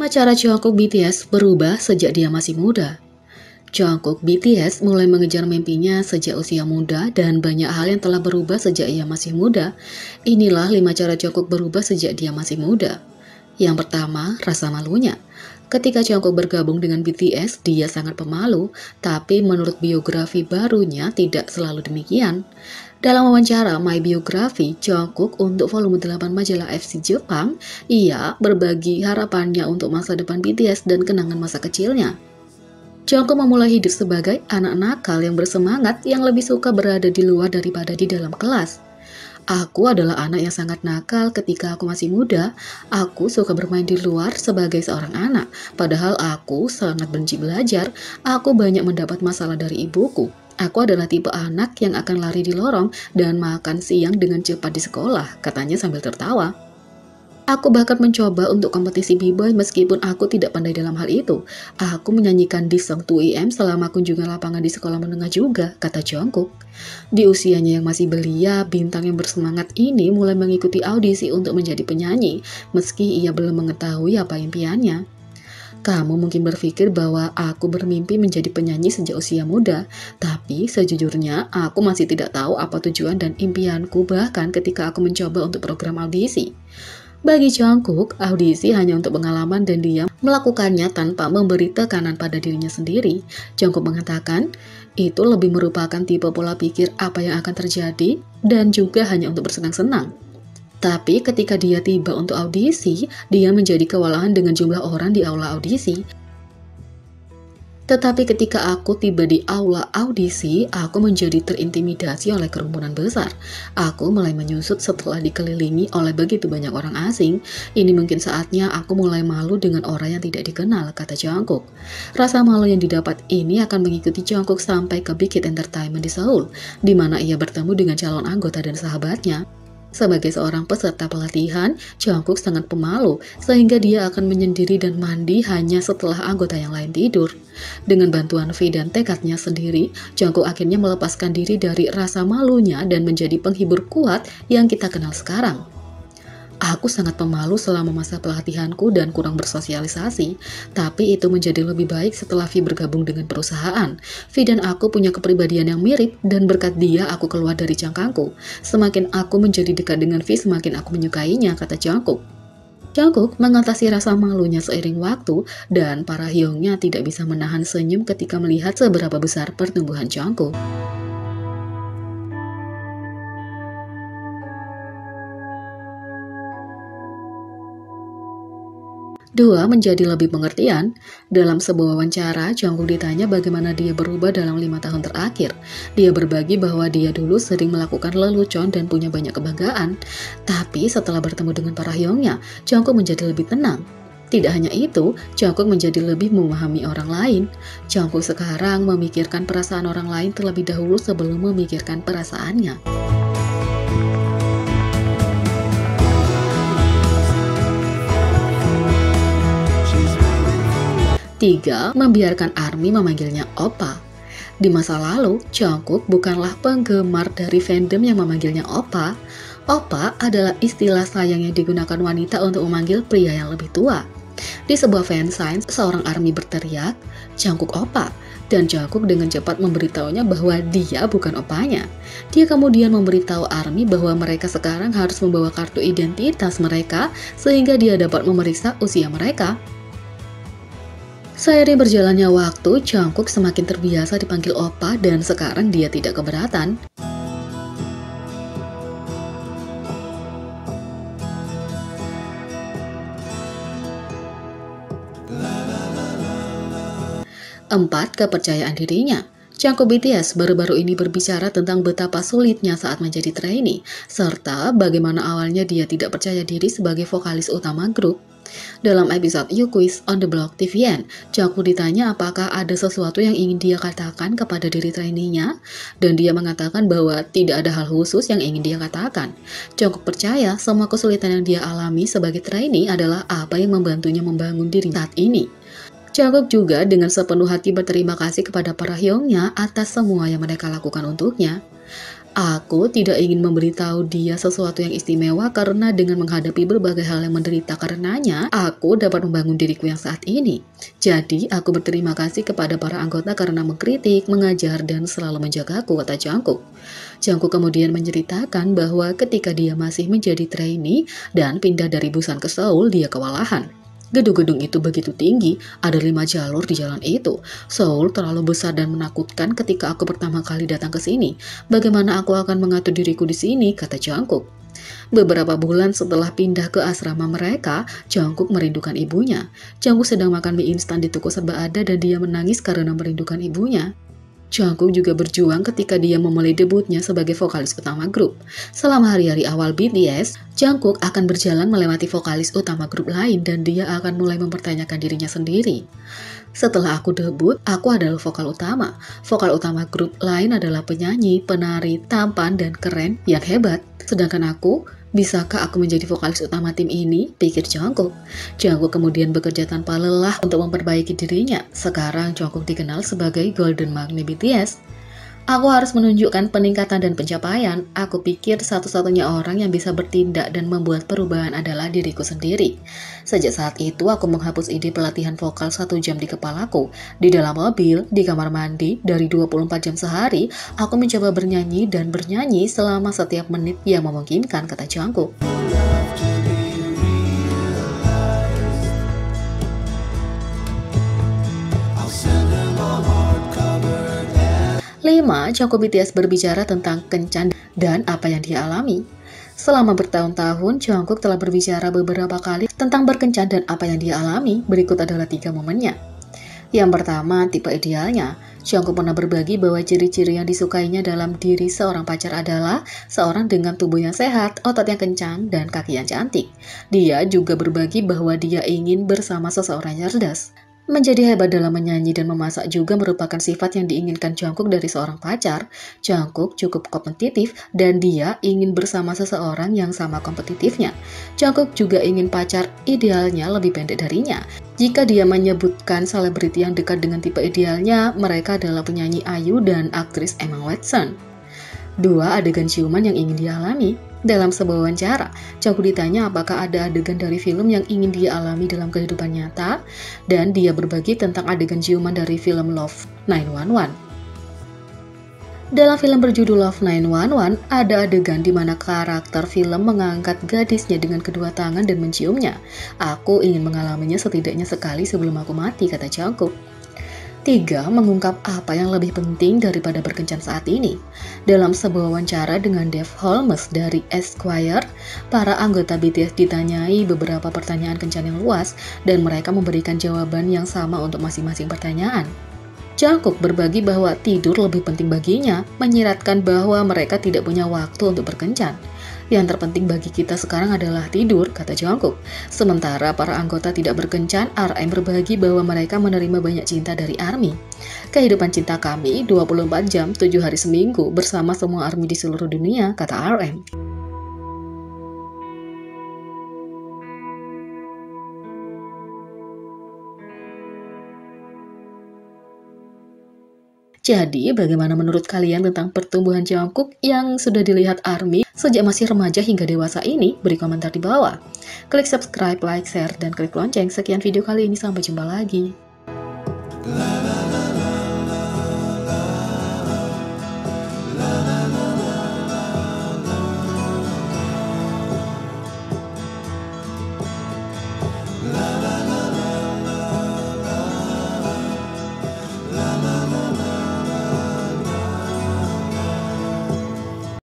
5 cara Jungkook BTS berubah sejak dia masih muda. Jungkook BTS mulai mengejar mimpinya sejak usia muda dan banyak hal yang telah berubah sejak ia masih muda. Inilah 5 cara Jungkook berubah sejak dia masih muda. Yang pertama, rasa malunya. Ketika Jungkook bergabung dengan BTS, dia sangat pemalu, tapi menurut biografi barunya tidak selalu demikian. Dalam wawancara My Biography, Jungkook untuk volume 8 majalah FC Jepang, ia berbagi harapannya untuk masa depan BTS dan kenangan masa kecilnya. Jungkook memulai hidup sebagai anak nakal yang bersemangat yang lebih suka berada di luar daripada di dalam kelas. Aku adalah anak yang sangat nakal ketika aku masih muda. Aku suka bermain di luar sebagai seorang anak. Padahal aku sangat benci belajar. Aku banyak mendapat masalah dari ibuku. Aku adalah tipe anak yang akan lari di lorong dan makan siang dengan cepat di sekolah, katanya sambil tertawa. Aku bahkan mencoba untuk kompetisi b-boy meskipun aku tidak pandai dalam hal itu. Aku menyanyikan di Song 2AM selama kunjungan lapangan di sekolah menengah juga, kata Jungkook. Di usianya yang masih belia, bintang yang bersemangat ini mulai mengikuti audisi untuk menjadi penyanyi, meski ia belum mengetahui apa impiannya. Kamu mungkin berpikir bahwa aku bermimpi menjadi penyanyi sejak usia muda, tapi sejujurnya aku masih tidak tahu apa tujuan dan impianku bahkan ketika aku mencoba untuk program audisi. Bagi Jungkook, audisi hanya untuk pengalaman dan dia melakukannya tanpa memberi tekanan pada dirinya sendiri. Jungkook mengatakan, itu lebih merupakan tipe pola pikir apa yang akan terjadi dan juga hanya untuk bersenang-senang. Tapi ketika dia tiba untuk audisi, dia menjadi kewalahan dengan jumlah orang di aula audisi. Tetapi ketika aku tiba di aula audisi, aku menjadi terintimidasi oleh kerumunan besar. Aku mulai menyusut setelah dikelilingi oleh begitu banyak orang asing. Ini mungkin saatnya aku mulai malu dengan orang yang tidak dikenal, kata Jungkook. Rasa malu yang didapat ini akan mengikuti Jungkook sampai ke Big Hit Entertainment di Seoul, di mana ia bertemu dengan calon anggota dan sahabatnya. Sebagai seorang peserta pelatihan, Jungkook sangat pemalu sehingga dia akan menyendiri dan mandi hanya setelah anggota yang lain tidur. Dengan bantuan V dan tekadnya sendiri, Jungkook akhirnya melepaskan diri dari rasa malunya dan menjadi penghibur kuat yang kita kenal sekarang. Aku sangat pemalu selama masa pelatihanku dan kurang bersosialisasi, tapi itu menjadi lebih baik setelah V bergabung dengan perusahaan. V dan aku punya kepribadian yang mirip dan berkat dia aku keluar dari cangkangku. Semakin aku menjadi dekat dengan V, semakin aku menyukainya, kata Jungkook. Jungkook mengatasi rasa malunya seiring waktu dan para hyungnya tidak bisa menahan senyum ketika melihat seberapa besar pertumbuhan Jungkook. 2. Menjadi lebih pengertian. Dalam sebuah wawancara, Jungkook ditanya bagaimana dia berubah dalam 5 tahun terakhir. Dia berbagi bahwa dia dulu sering melakukan lelucon dan punya banyak kebanggaan. Tapi setelah bertemu dengan para hyungnya, Jungkook menjadi lebih tenang. Tidak hanya itu, Jungkook menjadi lebih memahami orang lain. Jungkook sekarang memikirkan perasaan orang lain terlebih dahulu sebelum memikirkan perasaannya. 3. Membiarkan ARMY memanggilnya Oppa. Di masa lalu, Jungkook bukanlah penggemar dari fandom yang memanggilnya Oppa. Oppa adalah istilah sayang yang digunakan wanita untuk memanggil pria yang lebih tua. Di sebuah fansign, seorang ARMY berteriak, "Jungkook Oppa," dan Jungkook dengan cepat memberitahunya bahwa dia bukan opanya. Dia kemudian memberitahu ARMY bahwa mereka sekarang harus membawa kartu identitas mereka sehingga dia dapat memeriksa usia mereka. Seiring berjalannya waktu, Jungkook semakin terbiasa dipanggil Oppa dan sekarang dia tidak keberatan. 4. Kepercayaan dirinya. Jungkook BTS baru-baru ini berbicara tentang betapa sulitnya saat menjadi trainee, serta bagaimana awalnya dia tidak percaya diri sebagai vokalis utama grup. Dalam episode You Quiz on the Block TVN, Jungkook ditanya apakah ada sesuatu yang ingin dia katakan kepada diri trainee-nya, dan dia mengatakan bahwa tidak ada hal khusus yang ingin dia katakan. Jungkook percaya semua kesulitan yang dia alami sebagai trainee adalah apa yang membantunya membangun diri saat ini. Jungkook juga dengan sepenuh hati berterima kasih kepada para hyungnya atas semua yang mereka lakukan untuknya. Aku tidak ingin memberitahu dia sesuatu yang istimewa karena dengan menghadapi berbagai hal yang menderita karenanya, aku dapat membangun diriku yang saat ini. Jadi, aku berterima kasih kepada para anggota karena mengkritik, mengajar, dan selalu menjagaku, kata Jungkook. Jungkook kemudian menceritakan bahwa ketika dia masih menjadi trainee dan pindah dari Busan ke Seoul, dia kewalahan. Gedung-gedung itu begitu tinggi, ada 5 jalur di jalan itu. Seoul terlalu besar dan menakutkan ketika aku pertama kali datang ke sini. Bagaimana aku akan mengatur diriku di sini, kata Jungkook. Beberapa bulan setelah pindah ke asrama mereka, Jungkook merindukan ibunya. Jungkook sedang makan mie instan di toko serba ada dan dia menangis karena merindukan ibunya. Jungkook juga berjuang ketika dia memulai debutnya sebagai vokalis utama grup. Selama hari-hari awal BTS, Jungkook akan berjalan melewati vokalis utama grup lain dan dia akan mulai mempertanyakan dirinya sendiri. Setelah aku debut, aku adalah vokal utama. Vokal utama grup lain adalah penyanyi, penari, tampan, dan keren yang hebat. Sedangkan aku, bisakah aku menjadi vokalis utama tim ini? Pikir Jungkook. Jungkook kemudian bekerja tanpa lelah untuk memperbaiki dirinya. Sekarang Jungkook dikenal sebagai Golden Magne BTS. Aku harus menunjukkan peningkatan dan pencapaian. Aku pikir satu-satunya orang yang bisa bertindak dan membuat perubahan adalah diriku sendiri. Sejak saat itu, aku menghapus ide pelatihan vokal 1 jam di kepalaku. Di dalam mobil, di kamar mandi, dari 24 jam sehari, aku mencoba bernyanyi dan bernyanyi selama setiap menit yang memungkinkan, kata Jungkook. 5. Jungkook BTS berbicara tentang kencan dan apa yang dia alami. Selama bertahun-tahun, Jungkook telah berbicara beberapa kali tentang berkencan dan apa yang dia alami. Berikut adalah 3 momennya. Yang pertama, tipe idealnya. Jungkook pernah berbagi bahwa ciri-ciri yang disukainya dalam diri seorang pacar adalah seorang dengan tubuh yang sehat, otot yang kencang, dan kaki yang cantik. Dia juga berbagi bahwa dia ingin bersama seseorang yang cerdas. Menjadi hebat dalam menyanyi dan memasak juga merupakan sifat yang diinginkan Jungkook dari seorang pacar. Jungkook cukup kompetitif dan dia ingin bersama seseorang yang sama kompetitifnya. Jungkook juga ingin pacar idealnya lebih pendek darinya. Jika dia menyebutkan selebriti yang dekat dengan tipe idealnya, mereka adalah penyanyi IU dan aktris Emma Watson. 2. Adegan ciuman yang ingin dialami. Dalam sebuah wawancara, Jungkook ditanya apakah ada adegan dari film yang ingin dia alami dalam kehidupan nyata, dan dia berbagi tentang adegan ciuman dari film Love 911. Dalam film berjudul Love 911, ada adegan di mana karakter film mengangkat gadisnya dengan kedua tangan dan menciumnya. Aku ingin mengalaminya setidaknya sekali sebelum aku mati, kata Jungkook. 3. Mengungkap apa yang lebih penting daripada berkencan saat ini. Dalam sebuah wawancara dengan Dave Holmes dari Esquire, para anggota BTS ditanyai beberapa pertanyaan kencan yang luas dan mereka memberikan jawaban yang sama untuk masing-masing pertanyaan. Jungkook berbagi bahwa tidur lebih penting baginya, menyiratkan bahwa mereka tidak punya waktu untuk berkencan. Yang terpenting bagi kita sekarang adalah tidur, kata Jungkook. Sementara para anggota tidak berkencan, RM berbagi bahwa mereka menerima banyak cinta dari ARMY. Kehidupan cinta kami 24 jam, 7 hari seminggu bersama semua ARMY di seluruh dunia, kata RM. Jadi, bagaimana menurut kalian tentang pertumbuhan Jungkook yang sudah dilihat ARMY sejak masih remaja hingga dewasa ini? Beri komentar di bawah. Klik subscribe, like, share, dan klik lonceng. Sekian video kali ini, sampai jumpa lagi.